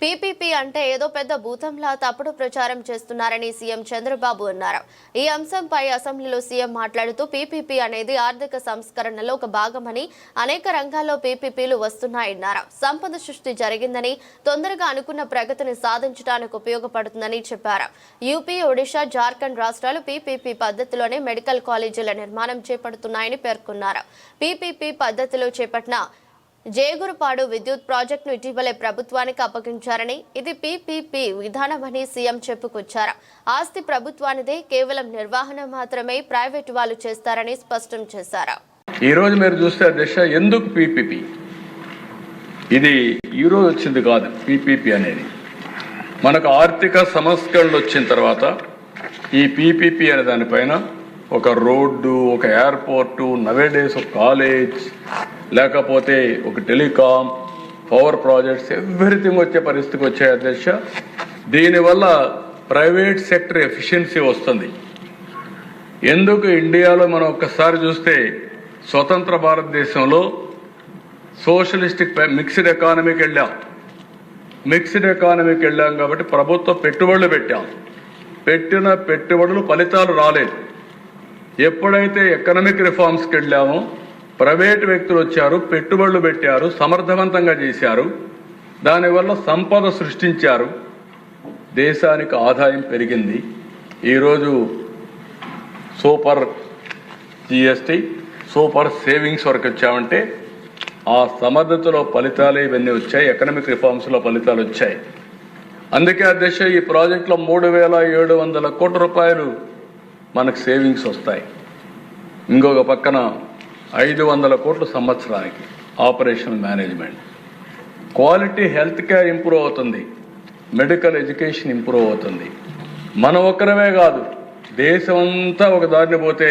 PPP అంటే ఏదో పెద్ద భూతంలా తప్పుడు ప్రచారం చేస్తున్నారని సీఎం చంద్రబాబు అన్నారు. ఈ అంశంపై అసెంబ్లీలో సీఎం మాట్లాడుతూ పీపీపీ అనేది ఆర్థిక సంస్కరణలో ఒక భాగమని, అనేక రంగాల్లో పీపీపీలు వస్తున్నాయన్నారు. సంపద సృష్టి జరిగిందని, తొందరగా అనుకున్న ప్రగతిని సాధించడానికి ఉపయోగపడుతుందని చెప్పారు. యూపీ, ఒడిశా, జార్ఖండ్ రాష్ట్రాలు పీపీపీ పద్ధతిలోనే మెడికల్ కాలేజీల నిర్మాణం చేపడుతున్నాయని పేర్కొన్నారు. పీపీపీ పద్ధతిలో చేపట్టిన జేగురుపాడు విద్యుత్ ప్రాజెక్టును ఇటీవలే ప్రభుత్వానికి అప్పగించారని, ఇది పీపీపీ విధానమని సీఎం చెప్పుకొచ్చారు. ఆస్తి ప్రభుత్వానిదే, కేవలం నిర్వహణ మాత్రమే ప్రైవేటు వాళ్ళు చేస్తారని స్పష్టం చేశారు. ఈ రోజు మీరు చూస్తే దిశ ఎందుకు పీపీపీ, ఇది ఈ రోజు వచ్చింది కాదు. పీపీపీ అనేది మనకు ఆర్థిక సంస్కరణలు వచ్చిన తర్వాత ఈ పీపీపీ అనే దానిపైన ఒక రోడ్డు, ఒక ఎయిర్పోర్టు, నవేడేస్ ఒక కాలేజ్, లేకపోతే ఒక టెలికాం, పవర్ ప్రాజెక్ట్స్, ఎవ్రీథింగ్ వచ్చే పరిస్థితికి వచ్చే అధ్యక్ష. దీనివల్ల ప్రైవేట్ సెక్టర్ ఎఫిషియన్సీ వస్తుంది. ఎందుకు ఇండియాలో మనం ఒక్కసారి చూస్తే స్వతంత్ర భారతదేశంలో సోషలిస్టిక్ మిక్స్డ్ ఎకానమీకి వెళ్ళాం కాబట్టి ప్రభుత్వ పెట్టుబడులు పెట్టిన పెట్టుబడులు ఫలితాలు రాలేదు. ఎప్పుడైతే ఎకనామిక్ రిఫార్మ్స్కి వెళ్ళామో ప్రైవేటు వ్యక్తులు వచ్చారు, పెట్టుబడులు పెట్టారు, సమర్థవంతంగా చేశారు, దానివల్ల సంపద సృష్టించారు, దేశానికి ఆదాయం పెరిగింది. ఈరోజు సూపర్ జిఎస్టీ, సూపర్ సేవింగ్స్ వరకు వచ్చామంటే ఆ సమర్థతలో ఫలితాలు ఇవన్నీ వచ్చాయి, ఎకనామిక్ రిఫార్మ్స్లో ఫలితాలు వచ్చాయి. అందుకే అధ్యక్ష ఈ ప్రాజెక్టులో 3,700 కోట్ల రూపాయలు మనకు సేవింగ్స్ వస్తాయి. ఇంకొక పక్కన 500 కోట్ల సంవత్సరానికి operational management, quality health care improve అవుతుంది, మెడికల్ ఎడ్యుకేషన్ ఇంప్రూవ్ అవుతుంది. మనం ఒక్కరమే కాదు, దేశమంతా ఒక దారిని పోతే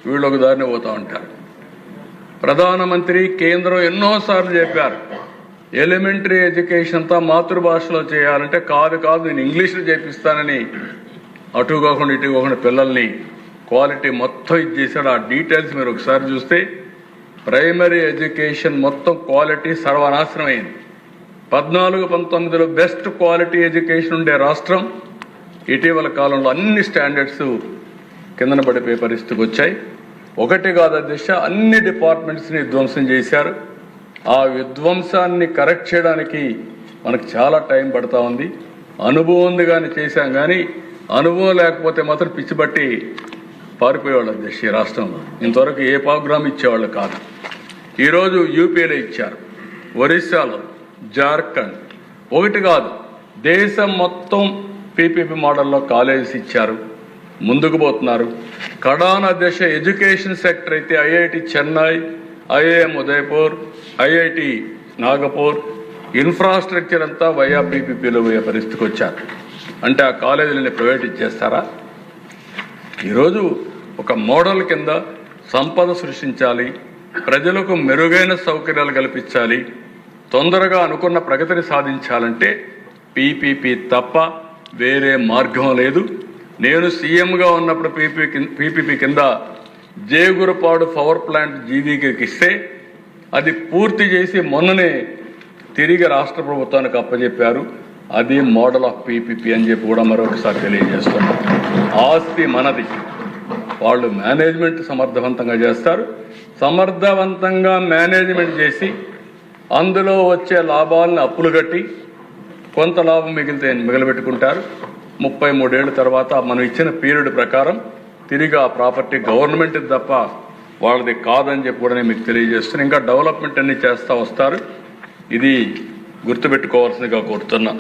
వీళ్ళు ఒక దారిని పోతూ ఉంటారు. ప్రధానమంత్రి కేంద్రం ఎన్నోసార్లు చెప్పారు, ఎలిమెంటరీ ఎడ్యుకేషన్ అంతా మాతృభాషలో చేయాలంటే కాదు నేను ఇంగ్లీష్లో చేపిస్తానని అటు కాకుండా ఇటు కాకుండా పిల్లల్ని క్వాలిటీ మొత్తం ఇది చేశాడు. ఆ డీటెయిల్స్ మీరు ఒకసారి చూస్తే ప్రైమరీ ఎడ్యుకేషన్ మొత్తం క్వాలిటీ సర్వనాశనం అయింది. 14-19లో బెస్ట్ క్వాలిటీ ఎడ్యుకేషన్ ఉండే రాష్ట్రం ఇటీవల కాలంలో అన్ని స్టాండర్డ్స్ కిందన పడిపోయే పరిస్థితికి వచ్చాయి. ఒకటి కాదు అధ్యక్ష, అన్ని డిపార్ట్మెంట్స్ని విధ్వంసం చేశారు. ఆ విధ్వంసాన్ని కరెక్ట్ చేయడానికి మనకు చాలా టైం పడతా ఉంది. అనుభవం ఉంది కానీ చేశాం, కానీ అనుభవం లేకపోతే మాత్రం పిచ్చిబట్టి పారిపోయేవాళ్ళు అధ్యక్ష. ఈ రాష్ట్రంలో ఇంతవరకు ఏ ప్రోగ్రామ్ ఇచ్చేవాళ్ళు కాదు. ఈరోజు యూపీలో ఇచ్చారు, ఒరిస్సాలో, జార్ఖండ్, ఒకటి కాదు దేశం మొత్తం పీపీపీ మోడల్లో కాలేజెస్ ఇచ్చారు, ముందుకు పోతున్నారు. కడాన అధ్యక్ష ఎడ్యుకేషన్ సెక్టర్ అయితే IIT Chennai, IIM Udaipur, IIT Nagpur, infrastructure అంతా వయా పీపీపీలో పోయే పరిస్థితికి వచ్చారు. అంటే ఆ కాలేజీలని ప్రైవేట్ ఇచ్చేస్తారా? ఈరోజు ఒక మోడల్ కింద సంపద సృష్టించాలి, ప్రజలకు మెరుగైన సౌకర్యాలు కల్పించాలి, తొందరగా అనుకున్న ప్రగతిని సాధించాలంటే పీపీపీ తప్ప వేరే మార్గం లేదు. నేను సీఎంగా ఉన్నప్పుడు పీపీపీ కింద జేగురుపాడు పవర్ ప్లాంట్ జీవీకి ఇస్తే అది పూర్తి చేసి మొన్ననే తిరిగి రాష్ట్ర ప్రభుత్వానికి అప్పచెప్పారు. అది మోడల్ ఆఫ్ పీపీపీ అని చెప్పి కూడా మరొకసారి తెలియజేస్తున్నాం. ఆస్తి మనది, వాళ్ళు మేనేజ్మెంట్ సమర్థవంతంగా చేస్తారు. సమర్థవంతంగా మేనేజ్మెంట్ చేసి అందులో వచ్చే లాభాలను అప్పులు కట్టి కొంత లాభం మిగిలిపెట్టుకుంటారు. 33 ఏళ్ళ తర్వాత మనం ఇచ్చిన పీరియడ్ ప్రకారం తిరిగి ఆ ప్రాపర్టీ గవర్నమెంట్ తప్ప వాళ్ళది కాదని చెప్పి కూడా నేను మీకు తెలియజేస్తున్నాను. ఇంకా డెవలప్మెంట్ అన్ని చేస్తూ వస్తారు. ఇది గుర్తుపెట్టుకోవాల్సిందిగా కోరుతున్నా.